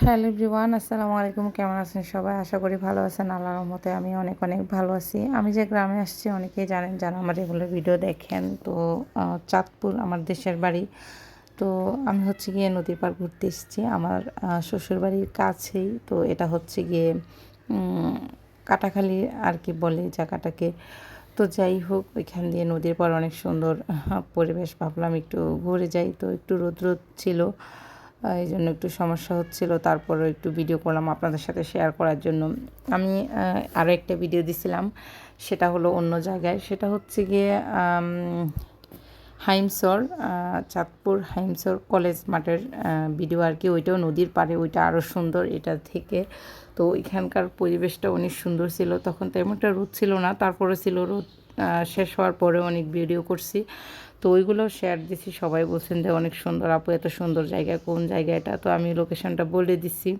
Hello everyone, আসসালামু আলাইকুম। কেমন আছেন সবাই? আশা করি ভালো আছেন। আল্লাহর রহমতে আমি অনেক অনেক ভালো আছি। আমি যে গ্রামে আসছি অনেকেই জানেন, যারা আমার রেগুলার ভিডিও দেখেন। তো চাঁদপুর আমার দেশের বাড়ি। তো আমি হচ্ছে গিয়ে নদীর পাড় ঘুরতে এসেছি আমার শ্বশুরবাড়ির কাছেই। তো এটা হচ্ছে গিয়ে কাটাখালী আর কি বলে জায়গাটাকে। তো যাই হোক, ওইখান দিয়ে নদীর পাড় অনেক সুন্দর পরিবেশ। ভাবলাম একটু ঘুরে যাই। তো একটু রোদ রোদ ছিল, এই জন্য একটু সমস্যা হচ্ছিল। তারপরে একটু ভিডিও করলাম আপনাদের সাথে শেয়ার করার জন্য। আমি আরও একটা ভিডিও দিছিলাম, সেটা হলো অন্য জায়গায়। সেটা হচ্ছে গিয়ে হাইমসর, চাঁদপুর হাইমসর কলেজ মাঠের ভিডিও আর কি। ওইটাও নদীর পাড়ে, ওইটা আরও সুন্দর এটা থেকে। তো এখানকার পরিবেশটা অনেক সুন্দর ছিল। তখন তেমন একটা রোদ ছিল না, তারপরে ছিল রোদ। শেষ হওয়ার পরে অনেক ভিডিও করছি, তো ওইগুলো শেয়ার দিছি। সবাই বলছেন যে অনেক সুন্দর আপু, এত সুন্দর জায়গা, কোন জায়গাটা? তো আমি লোকেশনটা বলে দিচ্ছি।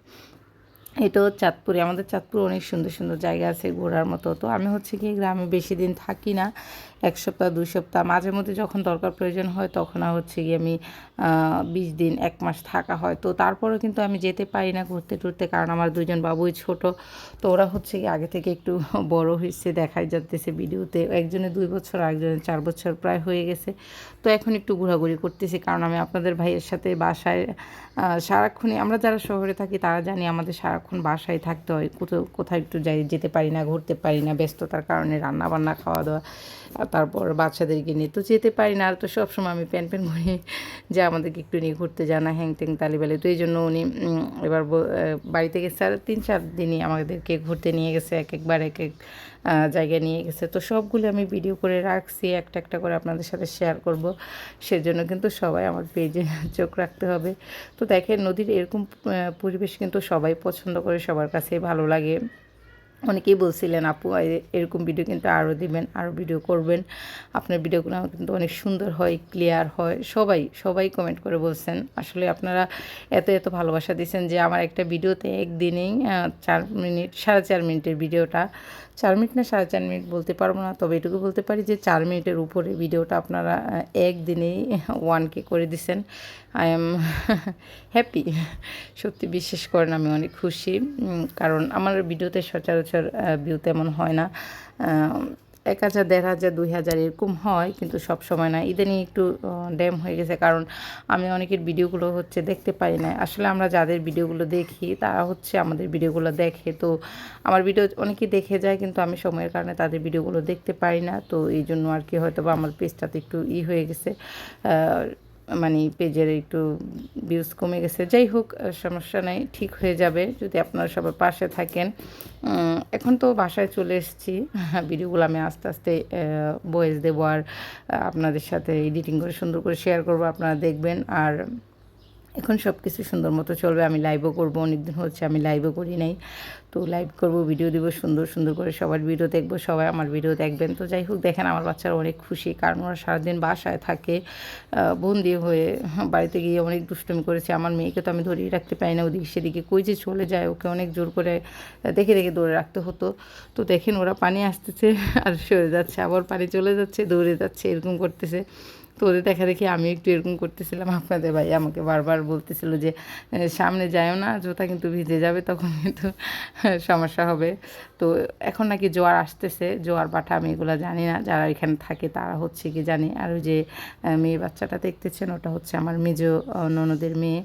এটাও চাঁদপুরে। আমাদের চাঁদপুরে অনেক সুন্দর সুন্দর জায়গা আছে ঘোরার মতো। তো আমি হচ্ছে কি গ্রামে বেশি দিন থাকি না, 1 সপ্তাহ 2 সপ্তাহ, মাঝে মধ্যে যখন দরকার প্রয়োজন হয় তখন হচ্ছে গিয়ে আমি 20 দিন 1 মাস থাকা হয়। তো তারপরেও কিন্তু আমি যেতে পারি না ঘুরতে টুরতে, কারণ আমার 2 জন বাবুই ছোট। তো ওরা হচ্ছে কি আগে থেকে একটু বড় হয়েছে, দেখাই যাচ্ছে ভিডিওতে। একজনের 2 বছর, আরেকজনের 4 বছর প্রায় হয়ে গেছে। তো এখন একটু ঘোরাঘুরি করতেছি, কারণ আমি আপনাদের ভাইয়ের সাথে বাসায় সারাক্ষণই, আমরা যারা শহরে থাকি তারা জানি আমাদের সারাক্ষণ বাসায় থাকতে হয়। কোথাও একটু যেতে পারি না, ঘুরতে পারি না, ব্যস্ততার কারণে রান্নাবান্না, খাওয়া দাওয়া, তারপর বাচ্চাদেরকে নিয়ে তো যেতে পারি না। আর তো সবসময় আমি প্যান প্যান করি যে আমাদেরকে একটু নিয়ে ঘুরতে জানা, হ্যাং ট্যাং তালিবালি। তো এই জন্য উনি এবার বাড়ি থেকে 3-4 দিনই আমাদেরকে ঘুরতে নিয়ে গেছে, একবার এক এক জায়গায় নিয়ে গেছে। তো সবগুলো আমি ভিডিও করে রাখছি, একটা একটা করে আপনাদের সাথে শেয়ার করব। সেজন্য কিন্তু সবাই আমার পেজে চোখ রাখতে হবে। তো দেখেন, নদীর এরকম পরিবেশ কিন্তু সবাই পছন্দ করে, সবার কাছেই ভালো লাগে। অনেকেই বলছিলেন আপু এরকম ভিডিও কিন্তু আরও দিবেন, আরও ভিডিও করবেন। আপনার ভিডিওগুলো কিন্তু অনেক সুন্দর হয়, ক্লিয়ার হয়। সবাই সবাই কমেন্ট করে বলছেন। আসলে আপনারা এত এত ভালোবাসা দিয়েছেন যে আমার একটা ভিডিওতে একদিনেই 4 মিনিট, 4.5 মিনিটের ভিডিওটা, 4 মিনিট না 4.5 মিনিট বলতে পারবো না, তবে এটুকু বলতে পারি যে 4 মিনিটের উপরে ভিডিওটা আপনারা একদিনেই 1K করে দিছেন। I am happy. সত্যি বিশ্বাস করেন, আমি অনেক খুশি। কারণ আমার ভিডিওতে সচরাচর ভিউ তেমন হয় না। 1,000, 1,500, 2,000 এরকম হয়, কিন্তু সব সময় না। ইদানিং একটু ড্যাম হয়ে গেছে, কারণ আমি অনেকের ভিডিওগুলো হচ্ছে দেখতে পাই না। আসলে আমরা যাদের ভিডিওগুলো দেখি তারা হচ্ছে আমাদের ভিডিওগুলো দেখে। তো আমার ভিডিও অনেকেই দেখে যায়, কিন্তু আমি সময়ের কারণে তাদের ভিডিওগুলো দেখতে পারি না। তো এই জন্য আর কি হয়তো বা আমার পেজটাতে একটু হয়ে গেছে, মানে পেজের একটু ভিউজ কমে গেছে। যাই হোক, সমস্যা নেই, ঠিক হয়ে যাবে যদি আপনারা সবার পাশে থাকেন। এখন তো বাসায় চলে এসেছি, ভিডিওগুলো আমি আস্তে আস্তে ভয়েস দেবো, আর আপনাদের সাথে এডিটিং করে সুন্দর করে শেয়ার করবো, আপনারা দেখবেন। আর এখন সব কিছু সুন্দর মতো চলবে। আমি লাইভও করবো, অনেকদিন হচ্ছে আমি লাইভও করি নাই। তো লাইভ করব, ভিডিও দিব, সুন্দর সুন্দর করে সবার ভিডিও দেখবো, সবাই আমার ভিডিও দেখবেন। তো যাই হোক, দেখেন আমার বাচ্চারা অনেক খুশি, কারণ ওরা সারাদিন বাসায় থাকে বন্দি হয়ে। বাড়িতে গিয়ে অনেক দুষ্টুমি করেছে। আমার মেয়েকে তো আমি ধরিয়ে রাখতে পারি না, ওদিকে সেদিকে কই যে চলে যায়, ওকে অনেক জোর করে দেখে দেখে দৌড়ে রাখতে হতো। তো দেখেন ওরা পানি আসতেছে আর সরে যাচ্ছে, আবার পানি চলে যাচ্ছে, দৌড়ে যাচ্ছে, এরকম করতেছে। তো ওদের দেখা দেখি আমি একটু এরকম করতেছিলাম। আপনাদের ভাই আমাকে বারবার বলতেছিল যে সামনে যায়ও না, জুতা কিন্তু ভিজে যাবে, তখন কিন্তু সমস্যা হবে। তো এখন নাকি জোয়ার আসতেছে, জোয়ার বাটা আমি এগুলো জানি না, যারা এখানে থাকে তারা হচ্ছে কি জানে। আর ওই যে মেয়ে বাচ্চাটা দেখতেছেন, ওটা হচ্ছে আমার মেজ ননদের মেয়ে।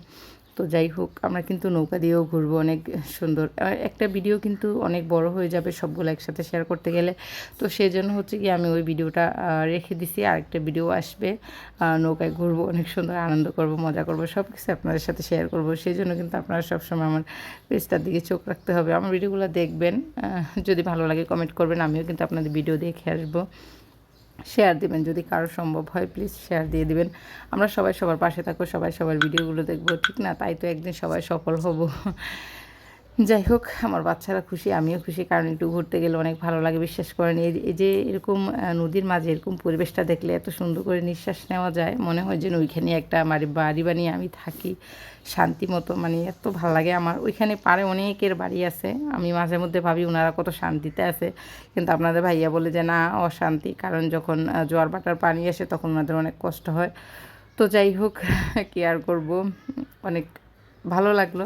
তো যাই হোক, আমরা কিন্তু নৌকা দিয়েও ঘুরবো, অনেক সুন্দর। একটা ভিডিও কিন্তু অনেক বড় হয়ে যাবে সবগুলো একসাথে শেয়ার করতে গেলে। তো সেই জন্য হচ্ছে কি আমি ওই ভিডিওটা রেখে দিছি, আরেকটা ভিডিও আসবে, নৌকায় ঘুরবো, অনেক সুন্দর আনন্দ করব, মজা করব, সব কিছু আপনাদের সাথে শেয়ার করব। সেই জন্য কিন্তু আপনারা সবসময় আমার পেজটার দিকে চোখ রাখতে হবে, আমার ভিডিওগুলো দেখবেন। যদি ভালো লাগে কমেন্ট করবেন, আমিও কিন্তু আপনাদের ভিডিও দেখে আসবো। শেয়ার দিবেন যদি কারো সম্ভব হয়, প্লিজ শেয়ার দিয়ে দিবেন। আমরা সবাই সবার পাশে থাকবো, সবাই সবার ভিডিওগুলো দেখবো, ঠিক না? তাই তো একদিন সবাই সফল হব। যাই হোক, আমার বাচ্চারা খুশি, আমিও খুশি, কারণ একটু ঘুরতে গেলে অনেক ভালো লাগে। বিশ্বাস করেন, এই যে এরকম নদীর মাঝে এরকম পরিবেশটা দেখলে এত সুন্দর করে নিঃশ্বাস নেওয়া যায়, মনে হয় যেন ওইখানে একটা বাড়ি বানিয়ে আমি থাকি শান্তি মতো। মানে এত ভালো লাগে আমার। ওইখানে পারে অনেকের বাড়ি আছে, আমি মাঝে মধ্যে ভাবি ওনারা কত শান্তিতে আছে, কিন্তু আপনাদের ভাইয়া বলে যে না, অশান্তি, কারণ যখন জোয়ার ভাটার পানি আসে তখন ওনাদের অনেক কষ্ট হয়। তো যাই হোক, কি আর করব, অনেক ভালো লাগলো।